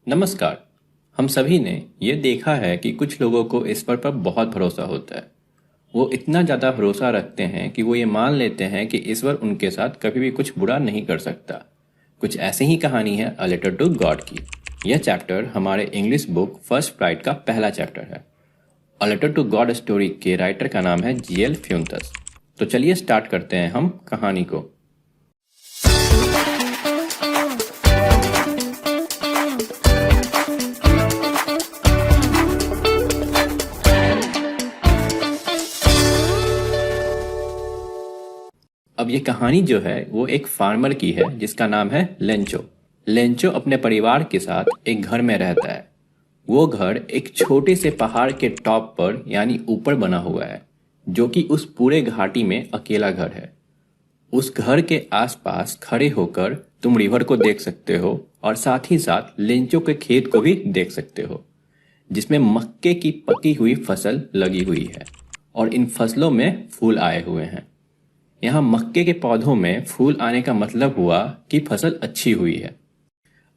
नमस्कार। हम सभी ने ये देखा है कि कुछ लोगों को ईश्वर पर बहुत भरोसा होता है। वो इतना ज़्यादा भरोसा रखते हैं कि वो ये मान लेते हैं कि ईश्वर उनके साथ कभी भी कुछ बुरा नहीं कर सकता। कुछ ऐसी ही कहानी है अ लेटर टू गॉड की। यह चैप्टर हमारे इंग्लिश बुक फर्स्ट फ्लाइट का पहला चैप्टर है। A letter to God story के राइटर का नाम है जी.एल. फ्यूंतस। तो चलिए स्टार्ट करते हैं हम कहानी को। अब ये कहानी जो है वो एक फार्मर की है जिसका नाम है लेंचो। लेंचो अपने परिवार के साथ एक घर में रहता है। वो घर एक छोटे से पहाड़ के टॉप पर यानी ऊपर बना हुआ है, जो कि उस पूरे घाटी में अकेला घर है। उस घर के आसपास खड़े होकर तुम रिवर को देख सकते हो और साथ ही साथ लेंचो के खेत को भी देख सकते हो, जिसमें मक्के की पकी हुई फसल लगी हुई है और इन फसलों में फूल आए हुए हैं। यहाँ मक्के के पौधों में फूल आने का मतलब हुआ कि फसल अच्छी हुई है।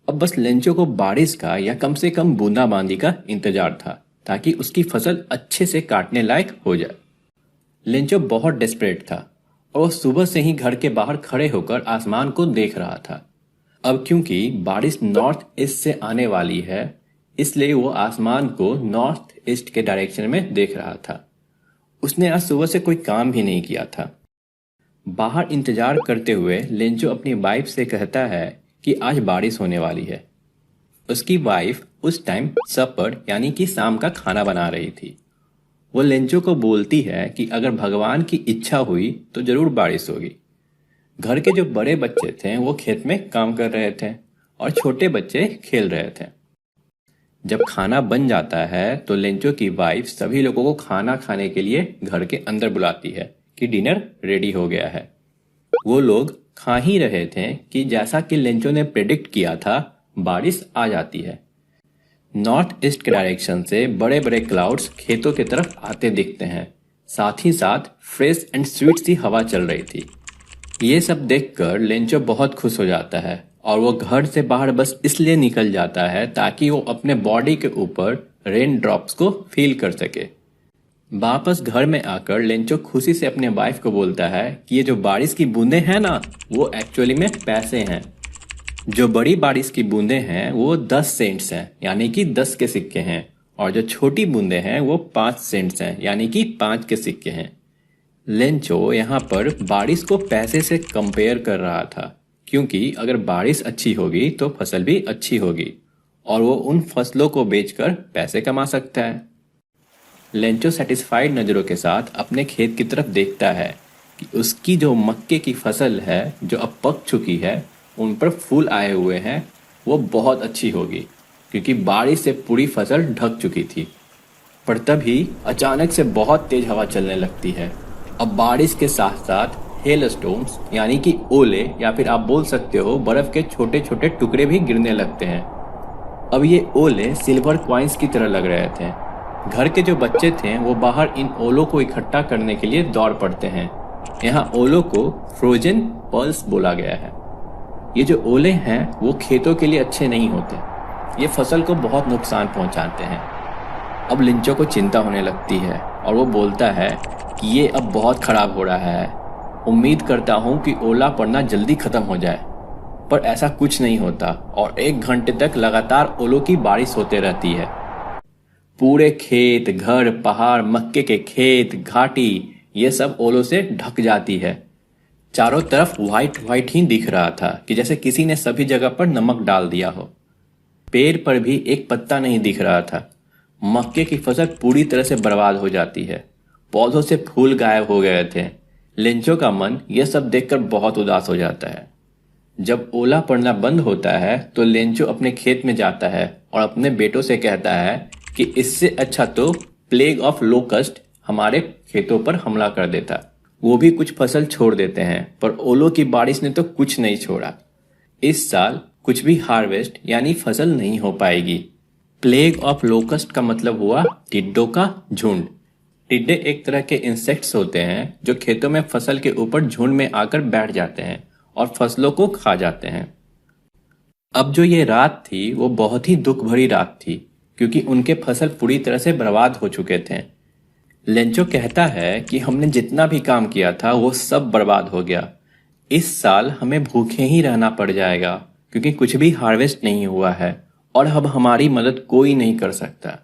अब बस लेंचो को बारिश का या कम से कम बूंदाबांदी का इंतजार था, ताकि उसकी फसल अच्छे से काटने लायक हो जाए। लेंचो बहुत डेस्परेट था और वो सुबह से ही घर के बाहर खड़े होकर आसमान को देख रहा था। अब क्योंकि बारिश नॉर्थ ईस्ट से आने वाली है, इसलिए वो आसमान को नॉर्थ ईस्ट के डायरेक्शन में देख रहा था। उसने आज सुबह से कोई काम भी नहीं किया था। बाहर इंतजार करते हुए लेंचो अपनी वाइफ से कहता है कि आज बारिश होने वाली है। उसकी वाइफ उस टाइम सपर यानी कि शाम का खाना बना रही थी। वो लेंचो को बोलती है कि अगर भगवान की इच्छा हुई तो जरूर बारिश होगी। घर के जो बड़े बच्चे थे वो खेत में काम कर रहे थे और छोटे बच्चे खेल रहे थे। जब खाना बन जाता है तो लेंचो की वाइफ सभी लोगों को खाना खाने के लिए घर के अंदर बुलाती है कि डिनर रेडी हो गया है। वो लोग खा ही रहे थे कि जैसा कि लेंचो ने प्रेडिक्ट किया था, बारिश आ जाती है। नॉर्थ ईस्ट के डायरेक्शन से बड़े बड़े क्लाउड्स खेतों की तरफ आते दिखते हैं। साथ ही साथ फ्रेश एंड स्वीट सी हवा चल रही थी। ये सब देखकर लेंचो बहुत खुश हो जाता है और वो घर से बाहर बस इसलिए निकल जाता है ताकि वो अपने बॉडी के ऊपर रेन ड्रॉप्स को फील कर सके। वापस घर में आकर लेंचो खुशी से अपने वाइफ को बोलता है कि ये जो बारिश की बूंदें हैं ना, वो एक्चुअली में पैसे हैं। जो बड़ी बारिश की बूंदें हैं वो 10 सेंट्स हैं, यानी कि 10 के सिक्के हैं, और जो छोटी बूंदें हैं वो 5 सेंट्स हैं, यानी कि 5 के सिक्के हैं। लेंचो यहाँ पर बारिश को पैसे से कंपेयर कर रहा था, क्योंकि अगर बारिश अच्छी होगी तो फसल भी अच्छी होगी और वो उन फसलों को बेचकर पैसे कमा सकता है। लेंचो सेटिस्फाइड नज़रों के साथ अपने खेत की तरफ देखता है कि उसकी जो मक्के की फसल है जो अब पक चुकी है, उन पर फूल आए हुए हैं, वो बहुत अच्छी होगी, क्योंकि बारिश से पूरी फसल ढक चुकी थी। पर तभी अचानक से बहुत तेज हवा चलने लगती है। अब बारिश के साथ साथ हेल स्टोन्स यानी कि ओले, या फिर आप बोल सकते हो बर्फ के छोटे छोटे टुकड़े भी गिरने लगते हैं। अब ये ओले सिल्वर कॉइन्स की तरह लग रहे थे। घर के जो बच्चे थे वो बाहर इन ओलों को इकट्ठा करने के लिए दौड़ पड़ते हैं। यहाँ ओलों को फ्रोजन पर्ल्स बोला गया है। ये जो ओले हैं वो खेतों के लिए अच्छे नहीं होते, ये फसल को बहुत नुकसान पहुंचाते हैं। अब लिंचो को चिंता होने लगती है और वो बोलता है कि ये अब बहुत खराब हो रहा है। उम्मीद करता हूँ कि ओला पड़ना जल्दी खत्म हो जाए, पर ऐसा कुछ नहीं होता और 1 घंटे तक लगातार ओलों की बारिश होते रहती है। पूरे खेत, घर, पहाड़, मक्के के खेत, घाटी, ये सब ओलों से ढक जाती है। चारों तरफ व्हाइट व्हाइट ही दिख रहा था कि जैसे किसी ने सभी जगह पर नमक डाल दिया हो। पेड़ पर भी एक पत्ता नहीं दिख रहा था। मक्के की फसल पूरी तरह से बर्बाद हो जाती है। पौधों से फूल गायब हो गए थे। लेंचो का मन यह सब देखकर बहुत उदास हो जाता है। जब ओला पड़ना बंद होता है तो लेंचो अपने खेत में जाता है और अपने बेटों से कहता है कि इससे अच्छा तो प्लेग ऑफ लोकस्ट हमारे खेतों पर हमला कर देता। वो भी कुछ फसल छोड़ देते हैं, पर ओलों की बारिश ने तो कुछ नहीं छोड़ा। इस साल कुछ भी हार्वेस्ट यानी फसल नहीं हो पाएगी। प्लेग ऑफ लोकस्ट का मतलब हुआ टिड्डों का झुंड। टिड्डे एक तरह के इंसेक्ट्स होते हैं जो खेतों में फसल के ऊपर झुंड में आकर बैठ जाते हैं और फसलों को खा जाते हैं। अब जो ये रात थी वो बहुत ही दुख भरी रात थी, क्योंकि उनके फसल पूरी तरह से बर्बाद हो चुके थे। लेंचो कहता है कि हमने जितना भी काम किया था वो सब बर्बाद हो गया। इस साल हमें भूखे ही रहना पड़ जाएगा, क्योंकि कुछ भी हार्वेस्ट नहीं हुआ है और अब हमारी मदद कोई नहीं कर सकता।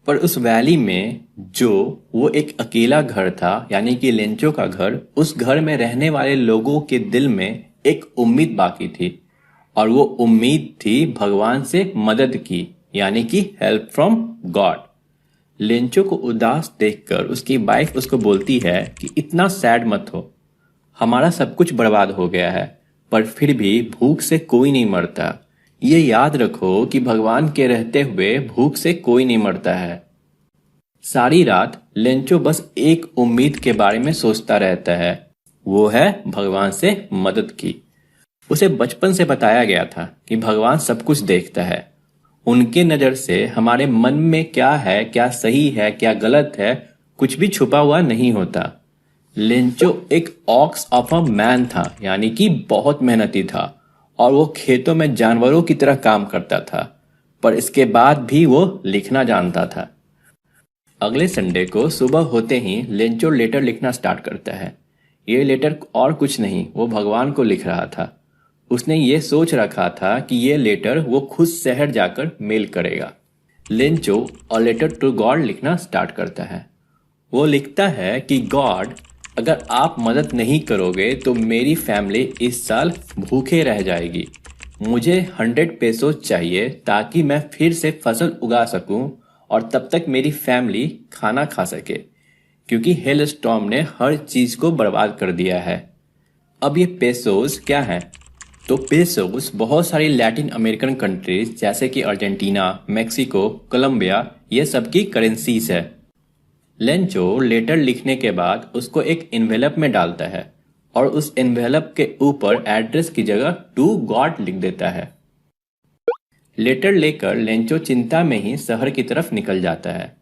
पर उस वैली में जो वो एक अकेला घर था, यानी कि लेंचो का घर, उस घर में रहने वाले लोगों के दिल में एक उम्मीद बाकी थी। और वो उम्मीद थी भगवान से मदद की, यानी कि हेल्प फ्रॉम गॉड। लेंचो को उदास देखकर उसकी वाइफ उसको बोलती है कि इतना सैड मत हो, हमारा सब कुछ बर्बाद हो गया है, पर फिर भी भूख से कोई नहीं मरता। ये याद रखो कि भगवान के रहते हुए भूख से कोई नहीं मरता है। सारी रात लेंचो बस एक उम्मीद के बारे में सोचता रहता है, वो है भगवान से मदद की। उसे बचपन से बताया गया था कि भगवान सब कुछ देखता है। उनके नज़र से हमारे मन में क्या है, क्या सही है, क्या गलत है, कुछ भी छुपा हुआ नहीं होता। लेंचो एक ऑक्स ऑफ अ मैन था, यानी कि बहुत मेहनती था और वो खेतों में जानवरों की तरह काम करता था, पर इसके बाद भी वो लिखना जानता था। अगले संडे को सुबह होते ही लेंचो लेटर लिखना स्टार्ट करता है। ये लेटर और कुछ नहीं, वो भगवान को लिख रहा था। उसने ये सोच रखा था कि ये लेटर वो खुद शहर जाकर मेल करेगा। लेंचो और लेटर टू गॉड लिखना स्टार्ट करता है। वो लिखता है कि गॉड, अगर आप मदद नहीं करोगे तो मेरी फैमिली इस साल भूखे रह जाएगी। मुझे 100 पेसोस चाहिए ताकि मैं फिर से फसल उगा सकूं और तब तक मेरी फैमिली खाना खा सके, क्योंकि हेल स्टॉर्म ने हर चीज़ को बर्बाद कर दिया है। अब ये पेसोस क्या है? तो पेसोस बहुत सारी लैटिन अमेरिकन कंट्रीज जैसे कि अर्जेंटीना, मेक्सिको, कोलंबिया, ये सब की करेंसीज है। लेंचो लेटर लिखने के बाद उसको एक इन्वेलप में डालता है और उस इन्वेलप के ऊपर एड्रेस की जगह टू गॉड लिख देता है। लेटर लेकर लेंचो चिंता में ही शहर की तरफ निकल जाता है।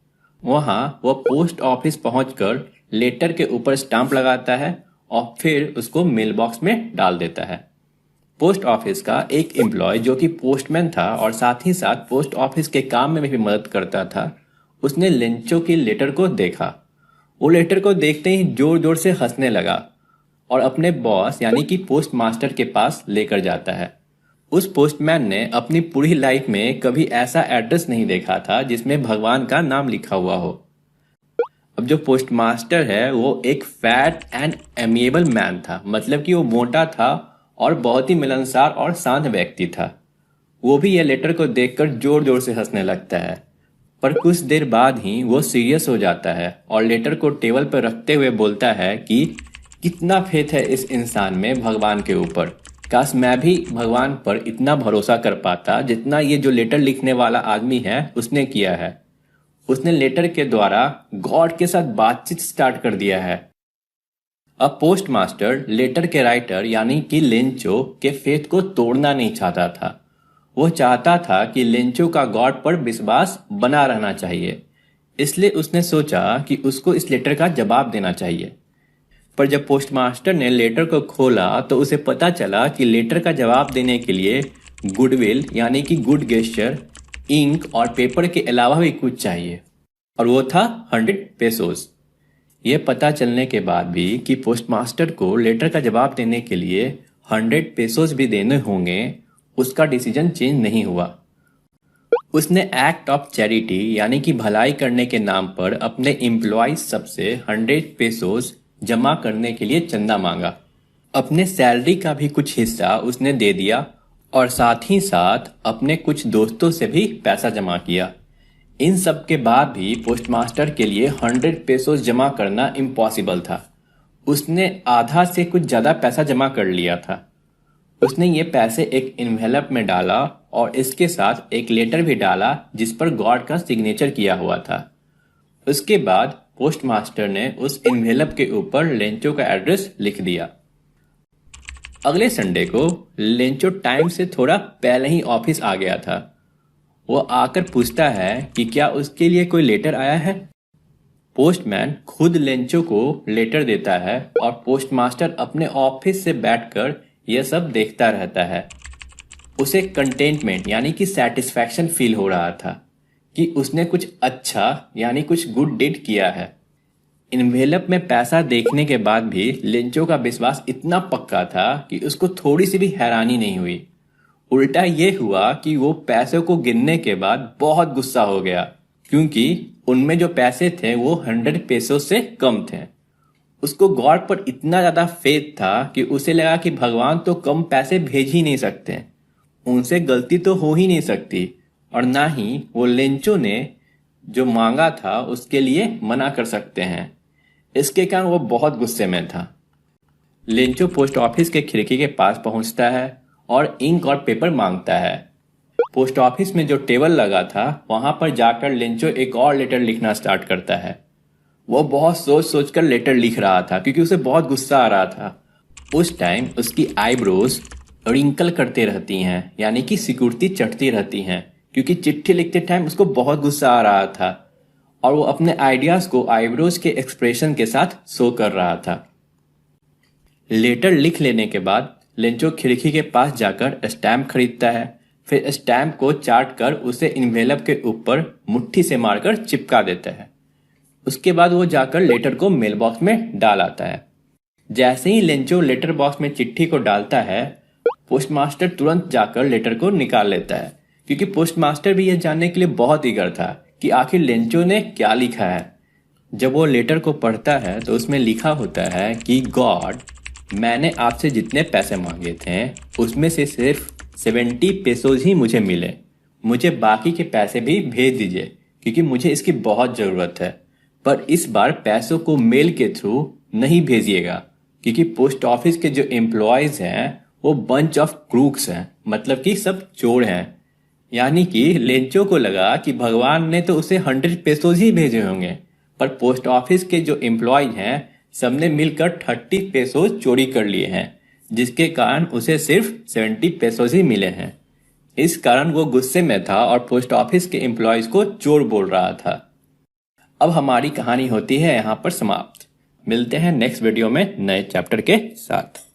वहां वह पोस्ट ऑफिस पहुंचकर लेटर के ऊपर स्टाम्प लगाता है और फिर उसको मेल बॉक्स में डाल देता है। पोस्ट ऑफिस का एक एम्प्लॉय जो कि पोस्टमैन था और साथ ही साथ पोस्ट ऑफिस के काम में भी मदद करता था, उसने लेंचो की लेटर को देखा। वो लेटर को देखते ही जोर जोर से हंसने लगा और अपने बॉस यानी कि पोस्ट मास्टर के पास लेकर जाता है। उस पोस्टमैन ने अपनी पूरी लाइफ में कभी ऐसा एड्रेस नहीं देखा था जिसमें भगवान का नाम लिखा हुआ हो। अब जो पोस्ट मास्टर है वो एक फैट एंड एमिएबल मैन था, मतलब कि वो मोटा था और बहुत ही मिलनसार और शांत व्यक्ति था। वो भी यह लेटर को देखकर जोर जोर से हंसने लगता है, पर कुछ देर बाद ही वो सीरियस हो जाता है और लेटर को टेबल पर रखते हुए बोलता है कि कितना फेथ है इस इंसान में भगवान के ऊपर। काश मैं भी भगवान पर इतना भरोसा कर पाता जितना ये जो लेटर लिखने वाला आदमी है उसने किया है। उसने लेटर के द्वारा गॉड के साथ बातचीत स्टार्ट कर दिया है। अब पोस्ट मास्टर लेटर के राइटर यानी कि लेंचो के फेथ को तोड़ना नहीं चाहता था। वो चाहता था कि लेंचो का गॉड पर विश्वास बना रहना चाहिए। इसलिए उसने सोचा कि उसको इस लेटर का जवाब देना चाहिए। पर जब पोस्टमास्टर ने लेटर को खोला तो उसे पता चला कि लेटर का जवाब देने के लिए गुडविल यानी कि गुड गेस्चर, इंक और पेपर के अलावा भी कुछ चाहिए, और वो था 100 पेसोस। ये पता चलने के बाद भी कि पोस्टमास्टर को लेटर का जवाब देने के लिए 100 पेसोस भी देने होंगे, उसका डिसीजन चेंज नहीं हुआ। उसने एक्ट ऑफ चैरिटी यानी कि भलाई करने के नाम पर अपने एम्प्लॉयज सबसे 100 पेसोस जमा करने के लिए चंदा मांगा। अपने सैलरी का भी कुछ हिस्सा उसने दे दिया और साथ ही साथ अपने कुछ दोस्तों से भी पैसा जमा किया। इन सब के बाद भी पोस्टमास्टर के लिए 100 पेसोस जमा करना इम्पॉसिबल था। उसने आधा से कुछ ज़्यादा पैसा जमा कर लिया था। उसने ये पैसे एक इन्वेलप में डाला और इसके साथ एक लेटर भी डाला जिस पर गॉड का सिग्नेचर किया हुआ था। उसके बाद पोस्टमास्टर ने उस इन्वेलप के ऊपर लेंचो का एड्रेस लिख दिया। अगले संडे को लेंचो टाइम से थोड़ा पहले ही ऑफिस आ गया था। वो आकर पूछता है कि क्या उसके लिए कोई लेटर आया है। पोस्टमैन खुद लेंचो को लेटर देता है और पोस्टमास्टर अपने ऑफिस से बैठकर यह सब देखता रहता है। उसे कंटेंटमेंट यानी कि सेटिस्फैक्शन फील हो रहा था कि उसने कुछ अच्छा यानी कुछ गुड डीड किया है। इन्वेलप में पैसा देखने के बाद भी लेंचो का विश्वास इतना पक्का था कि उसको थोड़ी सी भी हैरानी नहीं हुई। उल्टा ये हुआ कि वो पैसों को गिनने के बाद बहुत गुस्सा हो गया, क्योंकि उनमें जो पैसे थे वो 100 पेसों से कम थे। उसको गॉड पर इतना ज्यादा फेथ था कि उसे लगा कि भगवान तो कम पैसे भेज ही नहीं सकते, उनसे गलती तो हो ही नहीं सकती, और ना ही वो लेंचो ने जो मांगा था उसके लिए मना कर सकते हैं। इसके कारण वो बहुत गुस्से में था। लेंचो पोस्ट ऑफिस के खिड़की के पास पहुंचता है और इंक और पेपर मांगता है। पोस्ट ऑफिस में जो टेबल लगा था वहां पर जाकर लेंचो एक और लेटर लिखना स्टार्ट करता है। वो बहुत सोच सोच कर लेटर लिख रहा था क्योंकि उसे बहुत गुस्सा आ रहा था। उस टाइम उसकी आईब्रोज रिंकल करते रहती हैं, यानी कि सिकुड़ती चढ़ती रहती हैं, क्योंकि चिट्ठी लिखते टाइम उसको बहुत गुस्सा आ रहा था और वो अपने आइडियाज को आईब्रोज के एक्सप्रेशन के साथ शो कर रहा था। लेटर लिख लेने के बाद लेंचो खिड़की के पास जाकर स्टैम्प खरीदता है। फिर स्टैम्प को चाट कर उसे इन्वेलप के ऊपर मुट्ठी से मारकर चिपका देता है। उसके बाद वो जाकर लेटर को मेल बॉक्स में डाल आता है। जैसे ही लेंचो लेटर बॉक्स में चिट्ठी को डालता है, पोस्टमास्टर तुरंत जाकर लेटर को निकाल लेता है, क्योंकि पोस्टमास्टर भी यह जानने के लिए बहुत ईगर था कि आखिर लेंचो ने क्या लिखा है। जब वो लेटर को पढ़ता है तो उसमें लिखा होता है कि गॉड, मैंने आपसे जितने पैसे मांगे थे उसमें से सिर्फ 70 पेसोज ही मुझे मिले। मुझे बाकी के पैसे भी भेज दीजिए क्योंकि मुझे इसकी बहुत ज़रूरत है, पर इस बार पैसों को मेल के थ्रू नहीं भेजिएगा, क्योंकि पोस्ट ऑफिस के जो एम्प्लॉयज़ हैं वो बंच ऑफ क्रूक्स हैं, मतलब कि सब चोर हैं। यानी कि लेंचो को लगा कि भगवान ने तो उसे 100 पेसोज ही भेजे होंगे, पर पोस्ट ऑफिस के जो एम्प्लॉय हैं सबने मिलकर 30 पेसोज चोरी कर लिए हैं, जिसके कारण उसे सिर्फ 70 पेसोज ही मिले हैं। इस कारण वो गुस्से में था और पोस्ट ऑफिस के एम्प्लॉयज को चोर बोल रहा था। अब हमारी कहानी होती है यहाँ पर समाप्त। मिलते हैं नेक्स्ट वीडियो में नए चैप्टर के साथ।